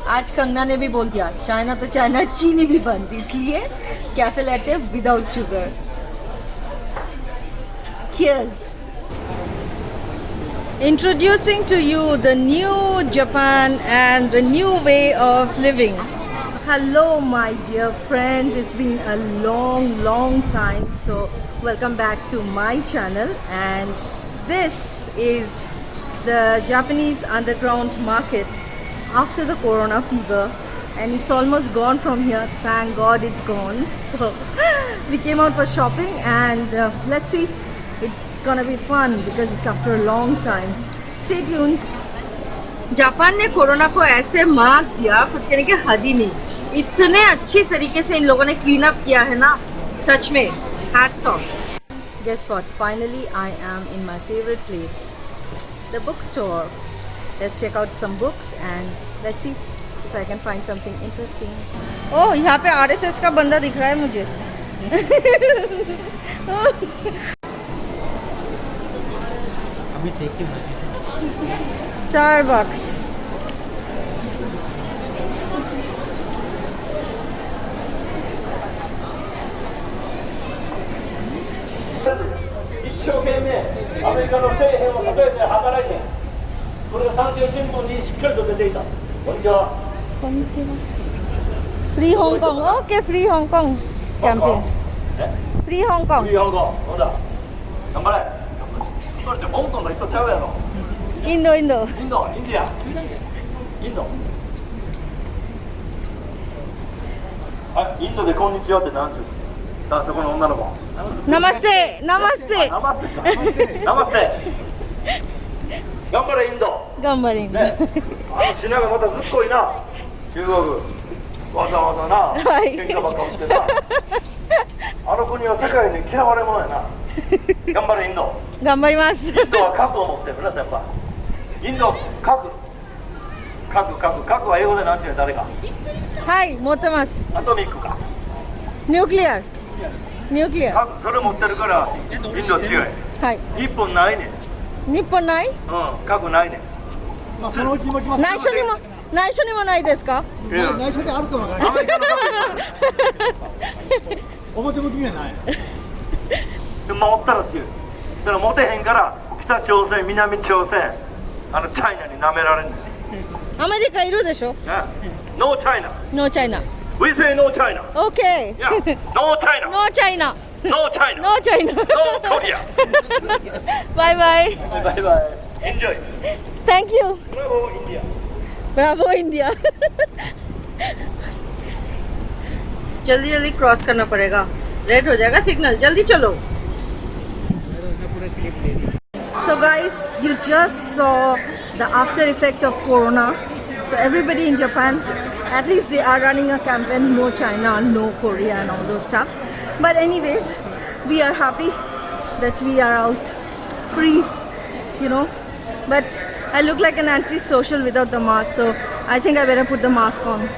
आज कंगना ने भी बोल दिया चाइना तो चाइना, चीनी भी बंद, इसलिए cafe latte without sugar. Cheers. Introducing to you the new Japan and the new way of living. Hello my dear friends, it's been a long time, so welcome back to my channel, and this is the Japanese underground market after the corona fever, and it's almost gone from here, thank god it's gone. So we came out for shopping, and let's see, it's gonna be fun because it's after a long time. Stay tuned. Japan ने corona को ऐसे मात दिया, कुछ कहने की हद ही नहीं। इतने अच्छी तरीके से इन लोगों ने क्लीन अप किया है ना, सच में hats off. Guess what? Finally I am in my favorite place, the bookstore. Let's check out some books and let's see if I can find something interesting. Oh, यहाँ पे RSS का बंदा दिख रहा है मुझे। Starbucks. Free Hong Kong. Okay, free Hong Kong campaign. Free Hong Kong. Indo. はい、インドでこんにちはってなんちゅう。さあそこの女の子。Namaste. Namaste. ナマステか。ナマステ。頑張れインド。頑張り。ね。品がまたずっこいな。中国。わざわざな。はい喧嘩ばっか売ってな。あの国は世界に嫌われ者やな。頑張れインド。頑張ります。インドは核を持ってるな先輩。インド核は英語でなんちゅうの誰か。はい、持ってます。アトミックか。ニュークリア。核それ持ってるからインド強い。はい。日本ないねん。日本ない？核ないねん。まあそのうち持ちます。内緒にもないですか？内緒であるかもわからない。アメリカの核表向きにはない。でも持ったら強い。だから持てへんから北朝鮮、南朝鮮、チャイナに舐められんねん。アメリカいるでしょ？No China. No China. We say no China. Okay. Yeah. No China. No China. No China. No China. No Korea. Bye bye. Bye bye. Enjoy. Thank you. Bravo India. Bravo India. जल्दी cross करना पड़ेगा, red हो जाएगा signal, जल्दी चलो। So guys, you just saw the after effect of corona. So everybody in Japan, at least they are running a campaign, no China, no Korea and all those stuff. But anyways, we are happy that we are out free, you know. But I look like an anti-social without the mask, so I think I better put the mask on.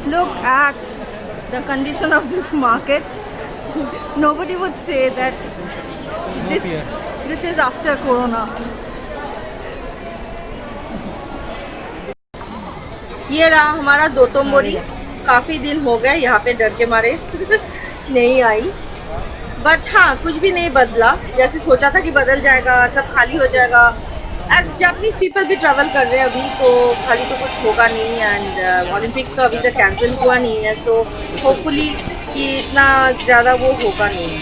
Look at the condition of this market. Nobody would say that this is after corona. ये रहा हमारा दो तोमोरी, काफी दिन हो गए यहाँ पे डर के मारे नहीं आई, बट हाँ कुछ भी नहीं बदला। जैसे सोचा था कि बदल जाएगा, सब खाली हो जाएगा। एज जापानीज पीपल भी ट्रैवल कर रहे हैं अभी, तो खाली तो कुछ होगा नहीं। एंड ओलंपिक्स तो अभी तक कैंसिल हुआ नहीं है, सो होपफुली कि इतना ज़्यादा वो होगा नहीं,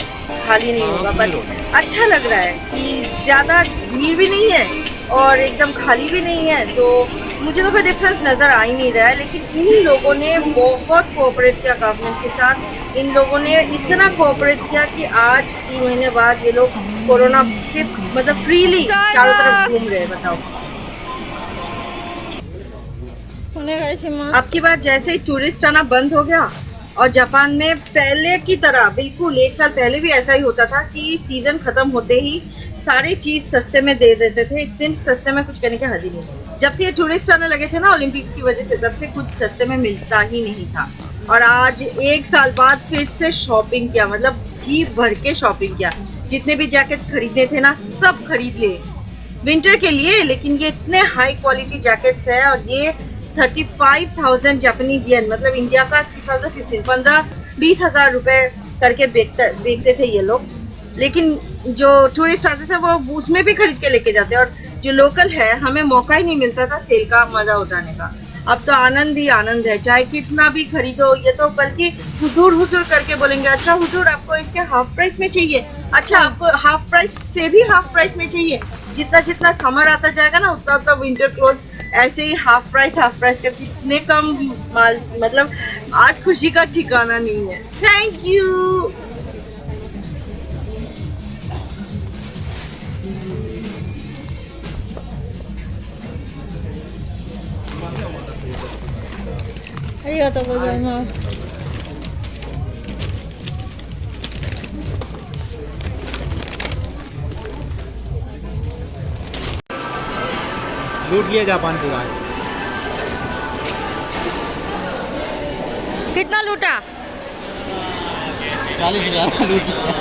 खाली नहीं होगा। बट अच्छा लग रहा है कि ज़्यादा भीड़ भी नहीं है और एकदम खाली भी नहीं है, तो मुझे तो कोई डिफरेंस नज़र आ ही नहीं रहा है। लेकिन इन लोगों ने बहुत कोऑपरेट किया गवर्नमेंट के साथ। इन लोगों ने इतना कोऑपरेट किया कि आज 3 महीने बाद ये लोग कोरोना से मतलब फ्रीली चारों तरफ घूम रहे हैं। बताओ, अब की बार जैसे ही टूरिस्ट आना बंद हो गया, और जापान में पहले की तरह बिल्कुल 1 साल पहले भी ऐसा ही होता था कि सीजन खत्म होते ही सारी चीज सस्ते में दे देते थे। इतने सस्ते में कुछ कहने की हद ही नहीं। जब से ये टूरिस्ट आने लगे थे ना ओलंपिक्स की वजह से, तब से कुछ सस्ते में मिलता ही नहीं था। और आज 1 साल बाद फिर से शॉपिंग किया, मतलब जी भर के शॉपिंग किया। जितने भी जैकेट्स खरीदने थे ना सब खरीद लिए विंटर के लिए। लेकिन ये इतने हाई क्वालिटी जैकेट्स है और ये 35,000 जापानीज येन, मतलब इंडिया का 15-20 हजार रुपए करके बेचते थे ये लोग। लेकिन जो टूरिस्ट आते थे वो उसमें भी खरीद के लेके जाते, और जो लोकल है हमें मौका ही नहीं मिलता था सेल का मजा उठाने का। अब तो आनंद ही आनंद है, चाहे कितना भी खरीदो। ये तो बल्कि हुजूर हुजूर करके बोलेंगे, अच्छा हुजूर आपको इसके हाफ प्राइस में चाहिए, अच्छा आपको हाफ प्राइस से भी हाफ प्राइस में चाहिए। जितना जितना समर आता जाएगा ना उतना उतना विंटर क्लोथ्स ऐसे ही हाफ प्राइस करके इतने कम माल, मतलब आज खुशी का ठिकाना नहीं है। Thank you. लूट लिया जापान पूरा। कितना लूटा? 40,000 लूट लिया।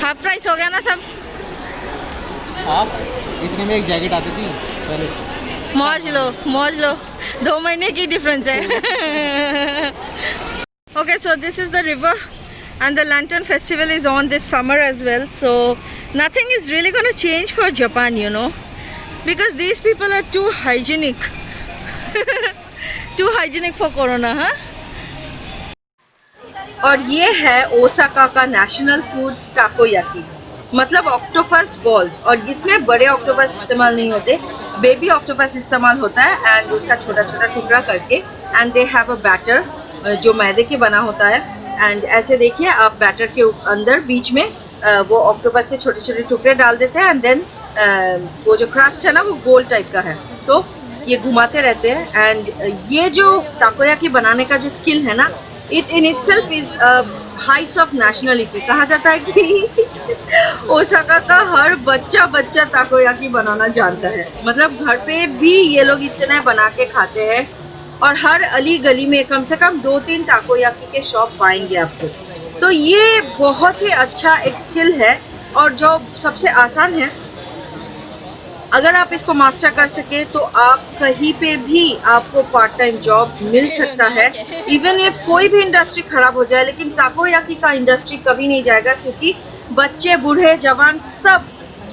हाफ प्राइस हो गया ना सब? आप इतने में एक जैकेट आती थी पहले। मौज लो 2 महीने की डिफरेंस है। Okay, so this is the river and the lantern festival is on this summer as well, so nothing is really going to change for Japan, you know, because these people are too hygienic. Too hygienic for corona, huh? और ये है Osaka का national food टाकोयाकी, मतलब octopus balls. और इसमें बड़े octopus इस्तेमाल नहीं होते, बेबी ऑक्टोपस इस्तेमाल होता है एंड उसका छोटा छोटा टुकड़ा करके, and they have a batter जो मैदे के बना होता है। एंड ऐसे देखिए आप बैटर के अंदर बीच में वो ऑक्टोपस के छोटे छोटे टुकड़े डाल देते हैं एंड देन वो जो क्रस्ट है ना वो गोल टाइप का है, तो ये घुमाते रहते हैं। एंड ये जो टाकोयाकी बनाने का जो स्किल है ना, it in itself is Heights of nationality. कहा जाता है कि ओसाका का हर बच्चा टाकोयाकी बनाना जानता है, मतलब घर पे भी ये लोग इतना बना के खाते हैं और हर अली गली में कम से कम 2-3 टाकोयाकी के शॉप पाएंगे आपको। तो ये बहुत ही अच्छा एक स्किल है और जो सबसे आसान है। अगर आप इसको मास्टर कर सके तो आप कहीं पे भी आपको पार्ट टाइम जॉब मिल सकता है। इवन ये कोई भी इंडस्ट्री खराब हो जाए, लेकिन टाकोयाकी का इंडस्ट्री कभी नहीं जाएगा, क्योंकि बच्चे बूढ़े जवान सब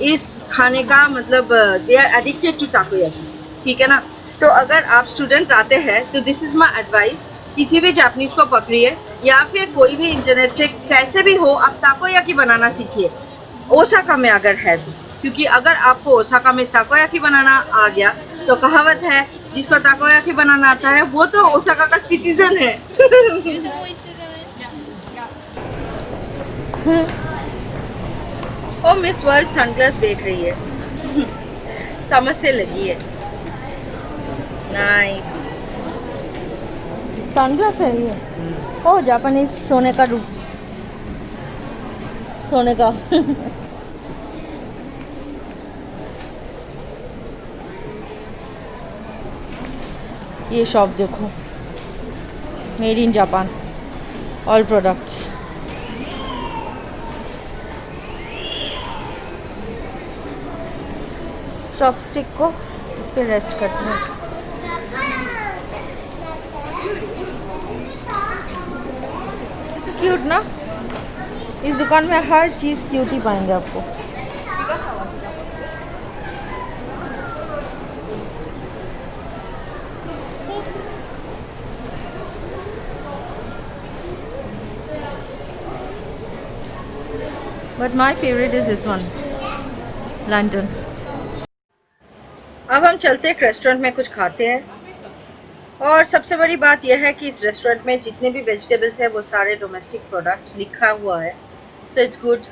इस खाने का मतलब दे आर एडिक्टेड टू टाकोयाकी, ठीक है ना। तो अगर आप स्टूडेंट आते हैं तो दिस इज माई एडवाइस, किसी भी जापानीज को पकड़िए या फिर कोई भी इंटरनेट से कैसे भी हो आप टाकोयाकी बनाना सीखिए, ओसाका में अगर है तो। क्योंकि अगर आपको ओसाका में टाकोयाकी बनाना आ गया तो कहावत है जिसको टाकोयाकी बनाना आता है वो तो ओसाका का सिटीजन है। ओ मिस वर्ल्ड सनग्लास देख रही है, समझ से लगी है। नाइस सनग्लास है ये। ओ जापानीज सोने का रूप, सोने का। ये शॉप देखो, made in Japan, all products. Chopstick को इस पे रेस्ट करते हैं। क्यूट ना, इस दुकान में हर चीज़ क्यूट ही पाएंगे आपको। But my favorite is this one, lantern. अब हम चलते एक रेस्टोरेंट में कुछ खाते हैं, और सबसे बड़ी बात यह है कि इस रेस्टोरेंट में जितने भी वेजिटेबल्स है वो सारे डोमेस्टिक प्रोडक्ट लिखा हुआ है, सो इट्स गुड।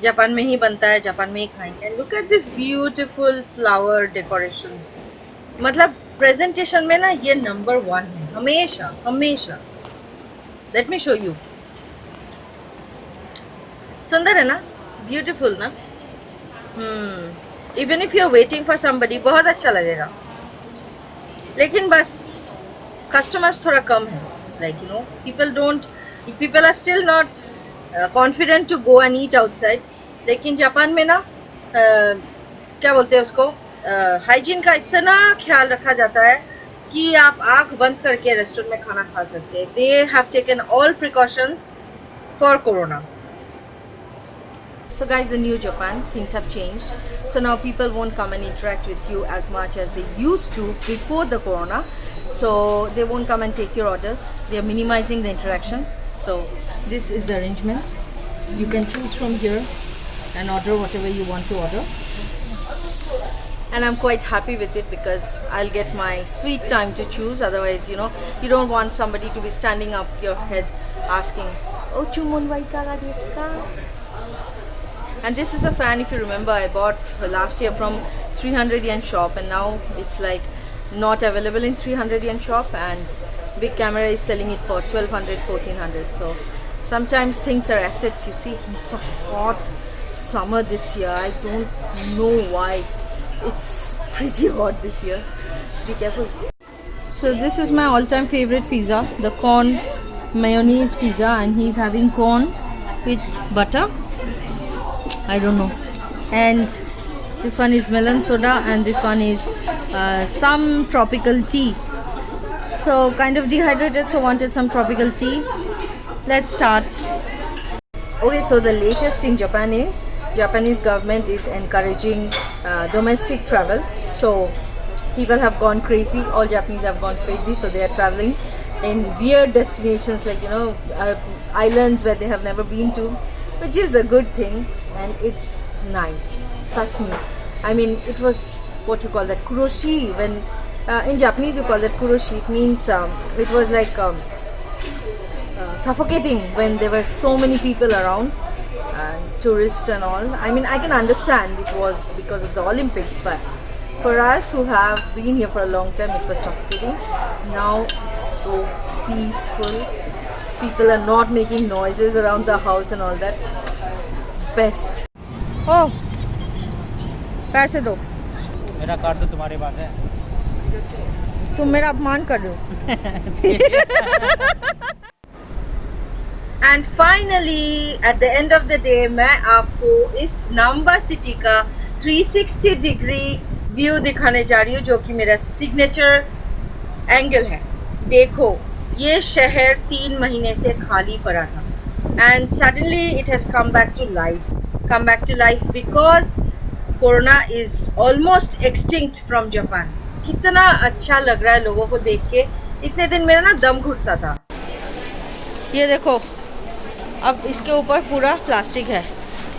जापान में ही बनता है, जापान में ही खाएंगे। Look at this beautiful flower decoration, मतलब प्रेजेंटेशन में ना ये नंबर 1 है हमेशा हमेशा। लेट मी शो यू, सुंदर है ना, ब्यूटीफुल ना। Even if you are waiting for somebody बहुत अच्छा लगेगा, लेकिन बस कस्टमर्स थोड़ा कम है, like you know people are still not confident to go and eat outside. लेकिन जापान में ना क्या बोलते हैं उसको, हाइजीन का इतना ख्याल रखा जाता है कि आप आंख बंद करके रेस्टोरेंट में खाना खा सकते हैं। They have taken all precautions for corona. So guys, in New Japan, things have changed. So now people won't come and interact with you as much as they used to before the corona. So they won't come and take your orders. They are minimizing the interaction. So this is the arrangement. You can choose from here and order whatever you want to order. And I'm quite happy with it because I'll get my sweet time to choose. Otherwise, you know, you don't want somebody to be standing up your head asking, "Oh, chumon wa ikaga desu ka?" And this is a fan, if you remember, I bought last year from 300 yen shop, and now it's like not available in 300 yen shop, and big camera is selling it for 1200, 1400. So sometimes things are assets, you see. It's a hot summer this year. I don't know why. It's pretty hot this year. Be careful. So this is my all-time favorite pizza, the corn mayonnaise pizza, and he's having corn with butter. I don't know. And this one is melon soda, and this one is some tropical tea. So kind of dehydrated, so wanted some tropical tea. Let's start. Okay, so the latest in Japan is Japanese government is encouraging domestic travel. So people have gone crazy. All Japanese have gone crazy, so they are traveling in weird destinations, like, you know, islands where they have never been to, which is a good thing, and it's nice. Trust me. I mean, it was what you call that, kuroshi. When in Japanese you call that kuroshi. It means it was like suffocating when there were so many people around, and tourists and all. I mean, I can understand it was because of the Olympics, but for us who have been here for a long time, it was suffocating. Now it's so peaceful. People are not making noises around the house and all that. Best. Oh, पैसे दो। मेरा card तो तुम्हारे पास है। तुम मेरा अपमान कर रहे हो। And finally, at the end of the day, मैं आपको इस नाम्बा सिटी का 360 डिग्री व्यू दिखाने जा रही हूँ, जो कि मेरा सिग्नेचर एंगल है। देखो, ये शहर 3 महीने से खाली पड़ा था, and suddenly it has come back to life because corona is almost extinct from Japan. कितना अच्छा लग रहा है लोगों को देख के। इतने दिन मेरा ना दम घुटता था। ये देखो, अब इसके ऊपर पूरा प्लास्टिक है।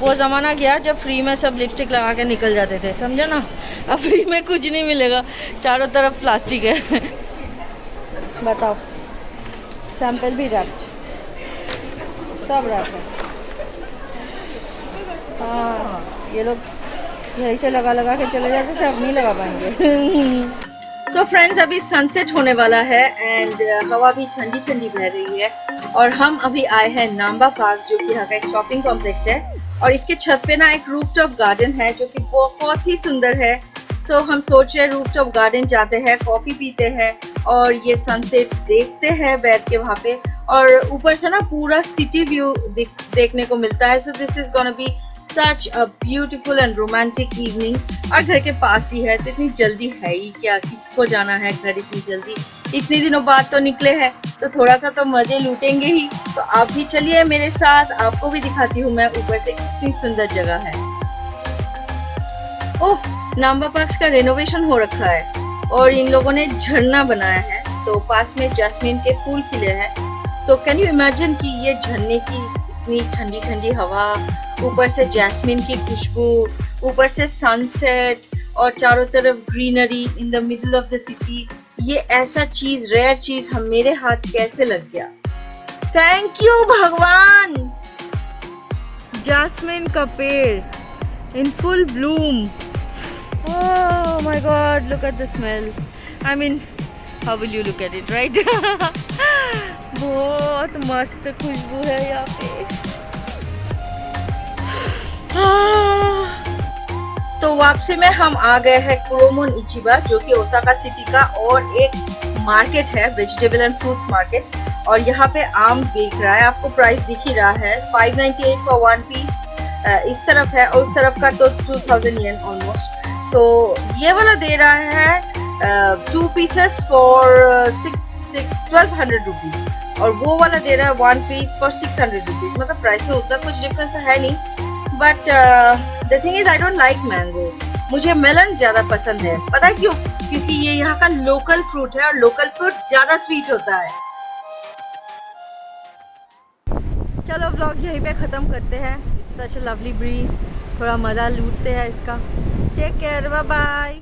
वो ज़माना गया जब फ्री में सब लिपस्टिक लगा के निकल जाते थे, समझे ना। अब फ्री में कुछ नहीं मिलेगा, चारों तरफ प्लास्टिक है। बताओ, सैंपल भी रैप्ड, सब रैप है। हाँ, ये लोग यहीं से लगा के चले जाते थे, अब नहीं लगा पाएंगे। तो फ्रेंड्स, अभी सनसेट होने वाला है एंड हवा भी ठंडी ठंडी बह रही है, और हम अभी आए हैं नाम्बा पार्क, जो कि यहाँ का एक शॉपिंग कॉम्प्लेक्स है, और इसके छत पे ना एक रूफटॉप गार्डन है जो कि बहुत ही सुंदर है। सो हम सोच रहे हैं रूफटॉप गार्डन जाते हैं, कॉफी पीते हैं और ये सनसेट देखते हैं बैठ के वहाँ पे, और ऊपर से ना पूरा सिटी व्यू देखने को मिलता है। So this is gonna be such a beautiful and romantic evening। और घर के पास ही है, तो इतनी जल्दी है ही क्या, किसको जाना है घर इतनी जल्दी। इतने दिनों बाद तो निकले हैं, तो थोड़ा सा तो मजे लूटेंगे ही। तो आप भी चलिए मेरे साथ, आपको भी दिखाती हूँ मैं ऊपर से कितनी सुंदर जगह है। ओह, नाम्बा पार्क का रेनोवेशन हो रखा है और इन लोगों ने झरना बनाया है, तो पास में जैस्मिन के फूल खिले हैं। तो कैन यू इमेजिन कि ये झरने की इतनी ठंडी ठंडी हवा, ऊपर से जैस्मिन की खुशबू, ऊपर से सनसेट और चारों तरफ greenery in the middle of the city. ये ऐसा चीज, रेयर चीज हम मेरे हाथ कैसे लग गया। थैंक यू भगवान। जैस्मिन का पेड़ in full Bloom. Oh my God, look at the smell. I mean, how will you look at it, right. बहुत मस्त खुशबू है यहाँ पे। तो वापसी में हम आ गए हैं कुरोमोन इचिबा, जो कि ओसाका सिटी का और एक मार्केट है, वेजिटेबल एंड फ्रूट्स मार्केट। और यहाँ पे आम बेच रहा है, आपको प्राइस दिख ही रहा है, 598 फॉर 1 पीस इस तरफ है, और उस तरफ का तो 2000 येन ऑलमोस्ट। तो ये वाला दे रहा है 2 पीसेस फॉर 1200 रुपीज़, और वो वाला दे रहा है 1 पीस फॉर 600 रुपीज़। मतलब प्राइस में उतना कुछ डिफरेंस है नहीं, but the thing is I don't like mango, मुझे मेलन ज़्यादा पसंद है। पता है क्यों? क्योंकि ये यहाँ का लोकल फ्रूट है, और लोकल फ्रूट ज़्यादा स्वीट होता है। चलो व्लॉग यहीं पे ख़त्म करते हैं। It's such a lovely breeze, थोड़ा मज़ा लूटते हैं इसका। Take care, bye bye.